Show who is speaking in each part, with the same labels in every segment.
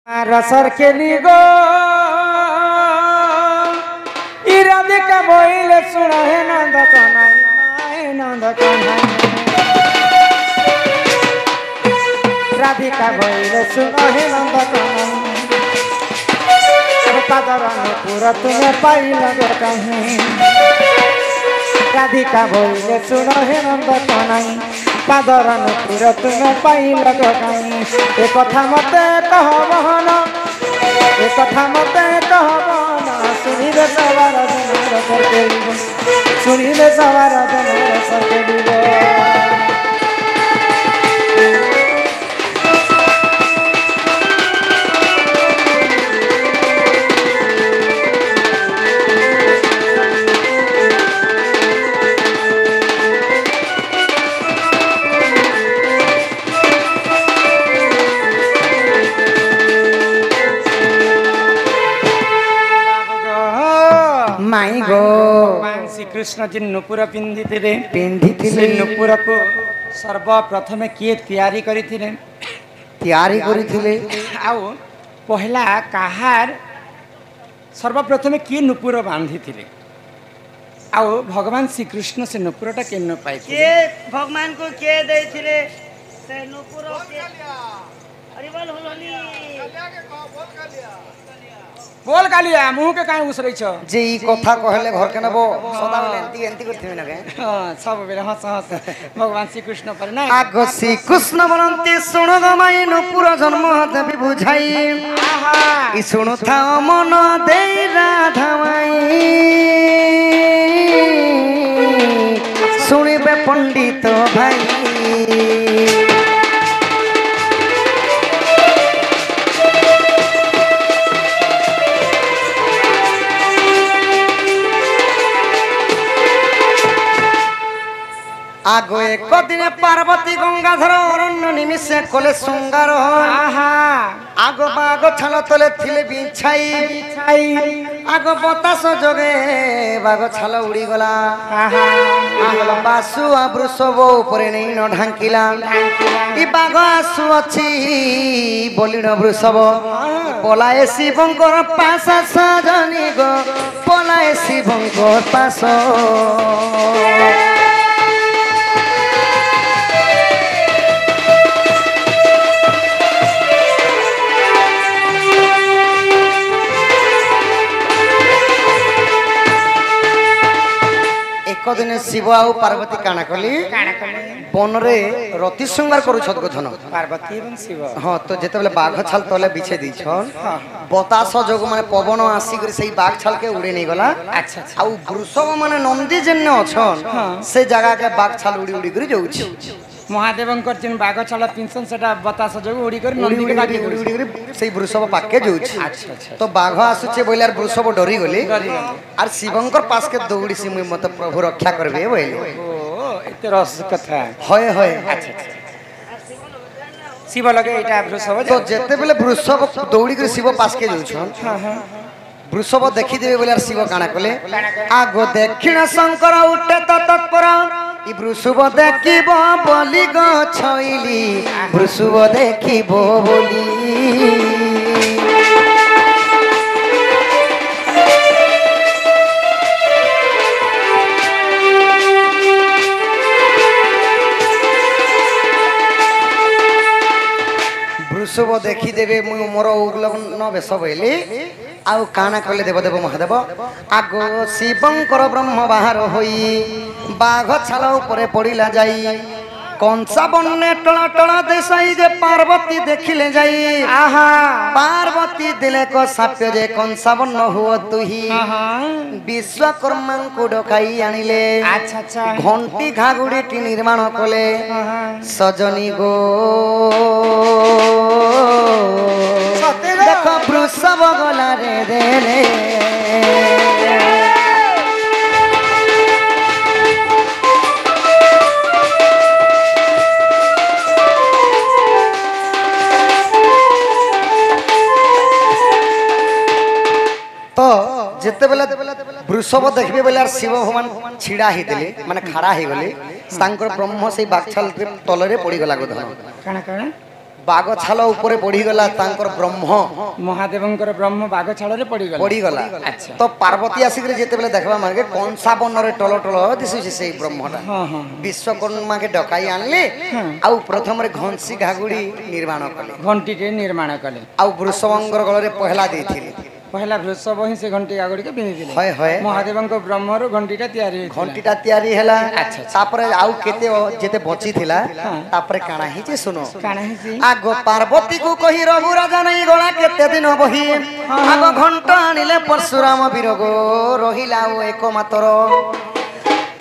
Speaker 1: रसर के लिगो राधिका बोले सुना है नंद कन्हई नंद कन्हई राधिका बोले सुना है नंद कन्हई पादर पूरा तुम्हें पाई लगे कहीं राधिका बोले सुना है नंद कन्हई पादर पूरा तुम्हें पाई लगे कहीं एक कथा मते कह बहन एक कथा मते कह बहन सुनिले सवार जनर सरके सुनिले सवार जनर सरके माई गो भगवान श्री कृष्ण जी नुपुर पिंधि नुपुर को सर्वप्रथम किए तैयारी करिथिले आउ पहला कहार सर्वप्रथम किए नुपुर बांधी थिले आउ भगवान श्री कृष्ण से नुपुरटा केन पाई
Speaker 2: के भगवान को के देथिले से नुपुर के अरे बोल होलनी
Speaker 1: बोल कालिया मुंह के काहे उसरै छ
Speaker 3: जे ई कथा कहले घर के नबो सदा बेले एंती करथिबे न के
Speaker 1: हां सब बेले हंस हंस भगवान श्री कृष्ण पर ना
Speaker 3: आगो श्री कृष्ण बनंती सुनो गमाई नुपुर जन्म देवी बुझाई
Speaker 1: आहा
Speaker 3: ई सुनु था मन दे राधामाई सुनिबे पंडित भाई आगो एक दिन पार्वती गंगाधर अरण्य निमिषे कले श्रृंगार आगो बागो छाल तले थिले बिछाई आगो बतास जोगे बागो छाल उड़ी गला बासु वृषभ ऊपर नहीं न ढांकिला ई बाग आसु अच्छी बोलिन वृषभ पलाए शिवंकर पास सजनी गो पलाए शिवंकर पास एक दिन शिव आउ पार्वती काना कली वन रे रति श्रृंगार करुछत गथन
Speaker 1: पार्वती एवं शिव
Speaker 3: हां तो जेते बेले बाघ छाल तले बिछे दी छन बतास जोग माने पवन आसी कर सही बाघ छाल के उड़े नहीं गला
Speaker 1: अच्छा अच्छा
Speaker 3: आउ वृषभ माने नंदी जन्ने अछन से जगह के बाघ छाल उड़ी उड़ी कर जाउछि
Speaker 1: महादेवंकर जिन बाघ छाल पिनसन सेटा बतास जोग उड़ी कर नंदी के बाकी
Speaker 3: उड़ी उड़ी कर सही वृषभ पाके जाउछि
Speaker 1: अच्छा अच्छा
Speaker 3: तो बाघ आसुचे बोले यार वृषभ डरी गली आर शिवंकर पास के दौड़ी सी मुई मत प्रभु रक्षा करबे बोले
Speaker 1: ओ एते रस कथा
Speaker 3: होय होय
Speaker 1: अच्छा अच्छा शिव लगे एटा वृषभ
Speaker 3: तो जेते बेले वृषभ दौड़ी कर शिव पास के जाउछन वृषभ देखि देबे बोले शिव काना कले आगो दक्षिण शंकर उठे तो तत्पर ई वृषभ देखिबो बोली ग छइली वृषभ देखिबो बोली वृषभ देखी देवे मुई मोर उग्लग्न बेश बोली आउ काना कले देवदेव महादेव आगो शिवंकर ब्रह्म बाहर होई बाघ छाल ऊपर पड़िला जाई कंसा बन्ने टला टला देसाई जे पार्वती देखिले जाई आहा पार्वती दिले को साप्य जे कंसा बन्न हुओ तुही विश्वकर्मा को डकाई आनिले
Speaker 1: अच्छा अच्छा
Speaker 3: घंटी घागुड़ी निर्माण कले सजनी गो देखो वृषभ गला रे देले तो जिते बेले वृषभ देखबे बेले शिव भगवान छिड़ा ही देले माने खड़ा ही गले सांकर ब्रह्म से बागछाल तलरे पड़ी गला गोधन
Speaker 1: काना काना
Speaker 3: बाघ छाल ऊपर पड़ीगला ब्रह्म
Speaker 1: महादेवंकर ब्रह्म बाघ छाल पड़गला
Speaker 3: पड़ीगला
Speaker 1: अच्छा
Speaker 3: तो पार्वती आसिक जिते देखा मागे कंसा बन टल टल दिशुची से ब्रह्मटा
Speaker 1: हाँ हाँ
Speaker 3: विश्वकर्मा के डकाई आनले आउ प्रथम घंसी घागुड़ी निर्माण कले
Speaker 1: घंटी निर्माण कले
Speaker 3: आउ वृषभंगर गल पहला देथिले
Speaker 1: पहला वृषभ ही से घंटी गागुड़ी के पिंधि
Speaker 3: हय हय
Speaker 1: महादेवंक ब्रह्मरु घंटीटा तयारी
Speaker 3: घंटीटा तयारी हैला
Speaker 1: अच्छा
Speaker 3: तापरे आउ केते जेते बची थिला तापरे काना ही जे सुनो
Speaker 1: काना ही
Speaker 3: आगो पार्वती को कही रघु राजा नहीं गला केते दिन बही आगो घंटा आनिले परशुराम बिरगो रहिला एक मातर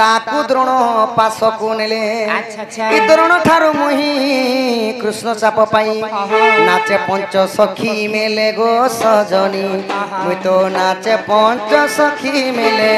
Speaker 3: ताकू द्रोण पासकू नेले
Speaker 1: अच्छा अच्छा
Speaker 3: ई द्रोण ठारू मुही कृष्ण चाप पाई नाचे पंच सखी मेले गो सजनी मुई तो नाचे पंच सखी मेले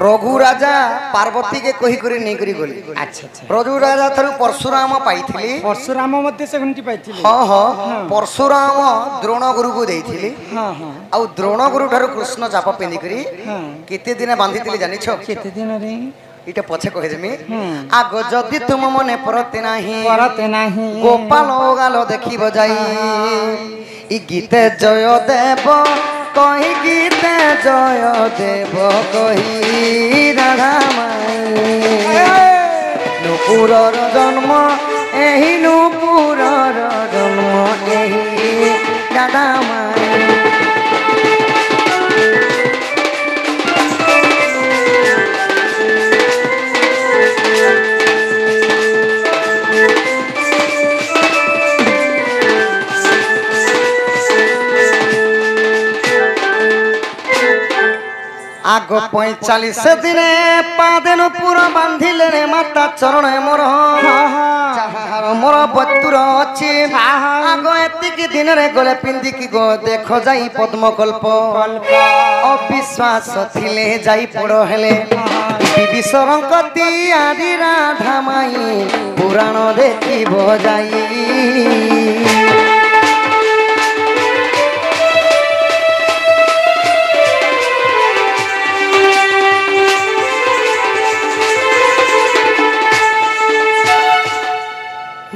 Speaker 3: रघु राजा पार्वती के कही करी नहीं करी गली
Speaker 1: अच्छा अच्छा
Speaker 3: रघु राजा थारु परशुराम पाइथिली
Speaker 1: परशुराम मध्य से घंटी पाइथिले
Speaker 3: हाँ हाँ परशुराम द्रोण गुरु को देइथिली
Speaker 1: हाँ हाँ
Speaker 3: आउ द्रोण गुरु ठारु कृष्ण चाप पिंधि करी
Speaker 1: हाँ
Speaker 3: केते दिन बांधिथिली जानिछो
Speaker 1: केते दिन रे
Speaker 3: इटा पछे कहि देमी आगो जदि तुम मने परते नाही
Speaker 1: परते नाही
Speaker 3: गोपाल गालो देखि बजाई ई गीते जय देव कही गीते जय देव कही राधा माई नुपुरर जन्म एही नुपुरर जन्म एही राधा माई आगो 45 दिने पादेन पूरा बांधिले रे माता चरण मोर चाहार मोर बतुर अछि आगो एतिकी दिन रे गले पिंदी की गो देखो जाई पद्मकल्प अविश्वास थिले जाई पड़ो हेले विभीषणक तियारी राधा माई पुराण देखिब जाई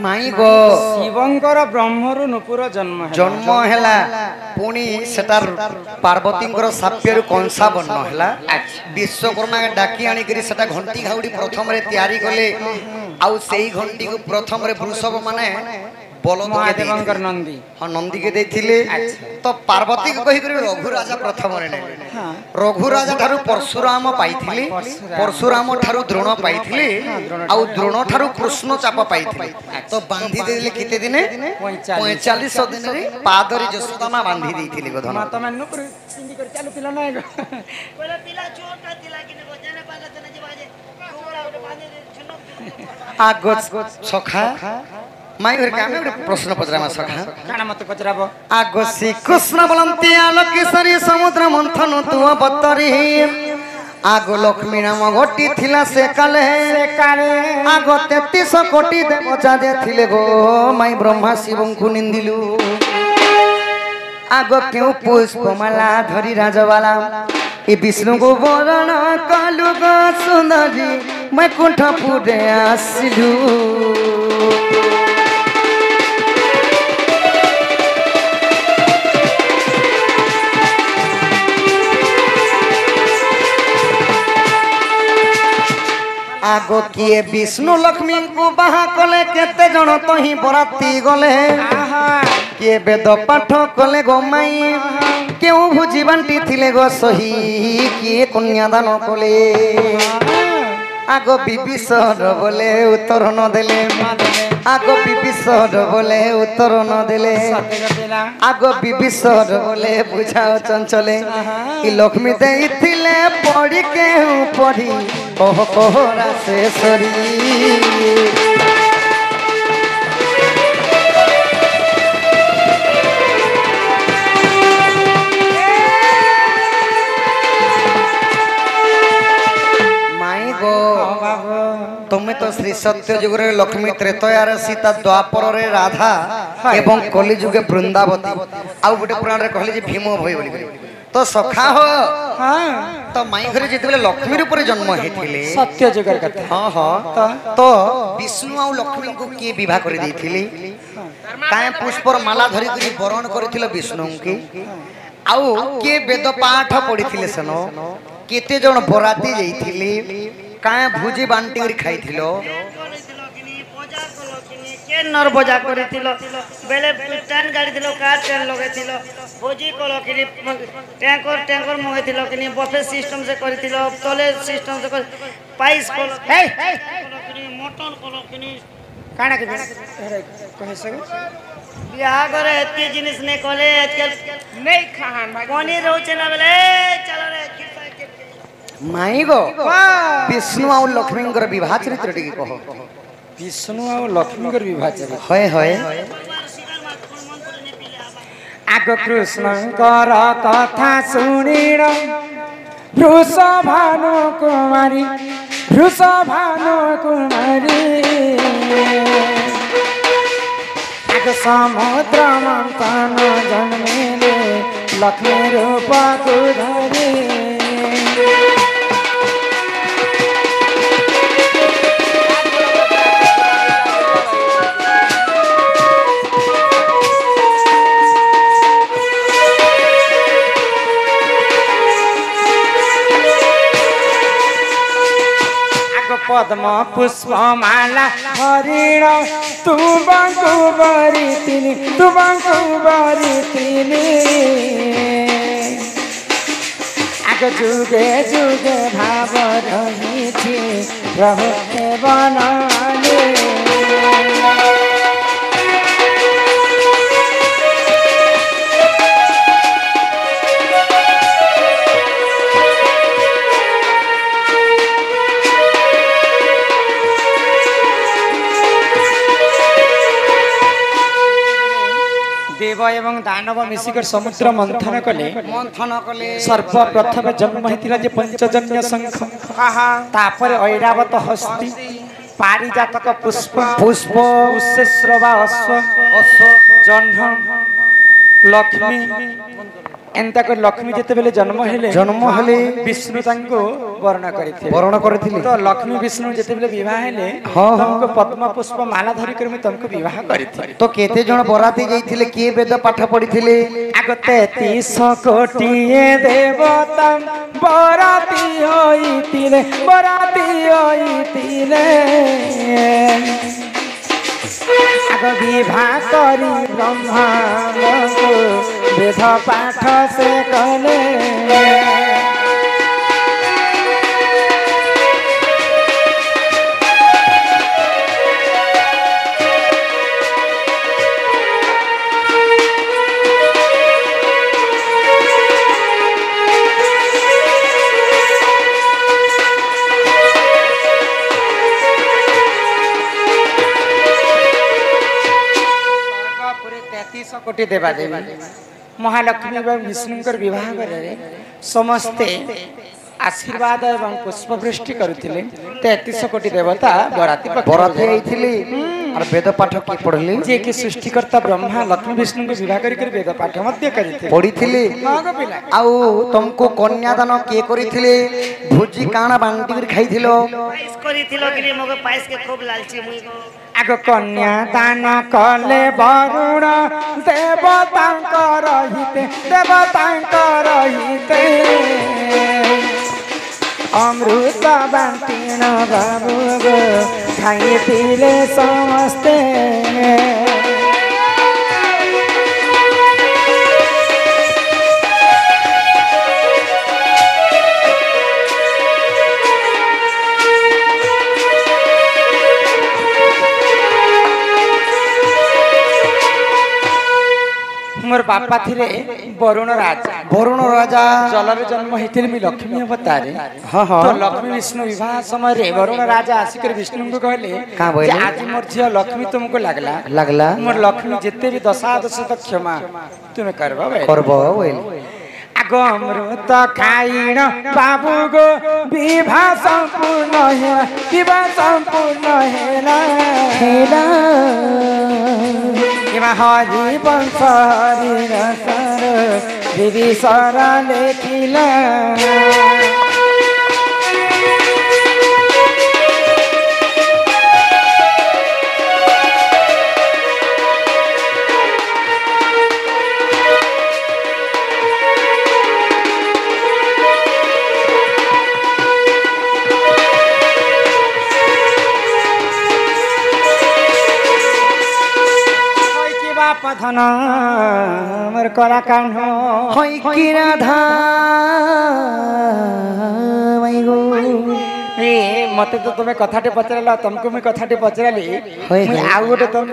Speaker 3: माई गो
Speaker 1: शिवंकर ब्रह्मरु नुपुर
Speaker 3: जन्म हैला पुणी सेटार पार्वतींकर साप्यरु कंसा बन्न हैला विश्वकर्मा के डाकी आनी करी सेटा घंटी घाउडी प्रथम रे तयारी कले आउ सेही घंटी को प्रथम रे वृषभ माने बलद के
Speaker 1: महादेवंकर नंदी
Speaker 3: हां नंदी के देथिले तो पार्वती को कहि करी रघु राजा प्रथम रे नेले रघु राजा ठारू परशुराम पाइथिले परशुराम ठारू द्रोण पाइथिले आउ द्रोण ठारू कृष्ण चाप पाइथिले तो बांधी देले किते दिने 45 दिन रे पादरी जसोदामा बांधी देथिले गोधन
Speaker 1: माता माननु पर सिंदी कर चालू पिला नै
Speaker 2: बोले पिला छोटा तिला किने बजाने पाला तने जिवाजे कोला उठे बांधे छुनो
Speaker 3: आगो सखा माई घर कामे एक प्रश्न पचरामा सखा
Speaker 1: काना मत पचराबो
Speaker 3: आगो श्री कृष्ण बलंती आलोकेश्वरी समुद्र मंथन तुआ बतरी आगो लक्ष्मी नाम घटी थिला से काले आगो 33 कोटी देवता दे थिले गो माई ब्रह्मा शिवं को निंदिलु आगो क्यों पुष्पमाला धरी राजवाला ए विष्णु को वरण कालु गो सुंदरी मैं कुंठपुरे आसिलु आगो किए विष्णु लक्ष्मी को बाहा कले केते जन तो ही बराती गले किए वेद पाठ कले गो माई केउ भुजी बांटी थिले गो सही किए कन्यादान कले आगो विभीषण बोले उत्तर न देले आगो विभीषण बोले उत्तर न देले आगो विभीषण बोले बुझाओ चंचले ई लक्ष्मी देई थिले पड़ी के पड़ी कह रासेश्वरी तुम्हें तो श्री सत्य जुग रे लक्ष्मी त्रेतयार सीता द्वापर रे राधा एवं कली जुगे वृंदावती आउ गोटे पुराण रे कहले जे भीम भई बोली तो सखा हो
Speaker 1: हां
Speaker 3: तो माई घरे जेतेबेले लक्ष्मी रूप रे जन्म हेथिले
Speaker 1: सत्य जगर कथा
Speaker 3: हां हां तो विष्णु आउ लक्ष्मी को के विवाह कर देथिले काए पुष्पर माला धरि करी वरण करथिले विष्णु के आउ के वेद पाठ पढ़िथिले सनो केते जण बराती जाइथिले काए भुजी बांटी करी खाइथिलो
Speaker 2: के नर बजा करिथिलो बेले ट्रेन गाड़ी दिलो कार ट्रेन लगेथिलो भोजी कलो किनी टैंकर मगेथिलो किनी बफे सिस्टम से करिथिलो तले सिस्टम से पाइस कलो हे किनी मटन कलो किनी
Speaker 1: काना के कहे सके
Speaker 2: बियाह करे एती जिनिस ने कले आजकल नहीं खान कोनी रहउचे ना बेले चलो रे
Speaker 3: माई गो विष्णु और लक्ष्मी कर विवाह चरित्र टिके कहो
Speaker 1: विष्णु और लक्ष्मी कर विवाह चरित्र
Speaker 3: होय होय
Speaker 1: आग कृष्ण कर कथा सुनिर वृषभानु कुमारी आग समुद्र मंथन जन्मेले लक्ष्मी रूप धरी पद्म पुष्प माला हरिण तू बांकु बारी तिनी आग जुगे जुगे भाव रही थी रहो के बनाले देव एवं दानव मिसिकर समुद्र मंथन कले सर्वप्रथम जन्म हेतिला जे पंचजन्य शंख तापर ऐरावत हस्ती पारिजातक पुष्प उषेश्रवा अश्व जह्न लक्ष्मी एंता को लक्ष्मी जेते बेले जन्म हेले विष्णु तांको वर्ण करथिले तो लक्ष्मी विष्णु जेते बेले विवाह हेले तुमको पद्म पुष्प माला धरि कर मैं तुमको विवाह करथिले
Speaker 3: तो केते जण बराती जाइथिले के वेद पाठ पढ़िथिले
Speaker 1: आग 33 कोटी देवता बराती होइतिले आग विवाह करी ब्रह्मा वेद पाठ से कले कोटी देवा देवी महालक्ष्मी एवं विष्णुकर विवाह करे समस्ते आशीर्वाद एवं पुष्पवृष्टि करुथिले 33 कोटी देवता बराती
Speaker 3: आइथिले और वेद पाठ की पढ़ली
Speaker 1: जे कि सृष्टिकर्ता ब्रह्मा लक्ष्मी विष्णु को विवाह करी वेद पाठ मध्य करिथिले
Speaker 3: पढ़िथिले आउ तुमको कन्यादान के करिथिले भोजी काना बांटी कर खाइथिलो
Speaker 2: पाइस करिथिलो कि मगे पाइस के खूब लालची मुई को
Speaker 1: आग कन्या दान कले वरुण देवतांकर हिते अमृत बांटीण बाबू गो खाइथिले समस्ते मोर बापा थिले वरुण राजा जलर जन्म हेतिले मी लक्ष्मी अवतारे तो लक्ष्मी विष्णु विवाह समय रे वरुण राजा आसिकर विष्णु को कहले जे आज मोर झिया लक्ष्मी तुमको लागला मोर लक्ष्मी जेते भी दशादश तक क्षमा तुमे करबो आग अमृत खाइण बाबू गो विवाह संपूर्ण हेला কিবা হরি বংশ হরি রসর বিভীষণ লেখিলা পথন মোর করা কাণ্ড
Speaker 3: হই কি রাধা মাই গো
Speaker 1: মতে তো তুমি কথাটি পচারিল, তমକୁ ମୁଇଁ কথাটি ପଚାରିଲି,
Speaker 3: ହଇ
Speaker 1: ମୁଇଁ ଆଉ ଗୋଟେ ତମକୁ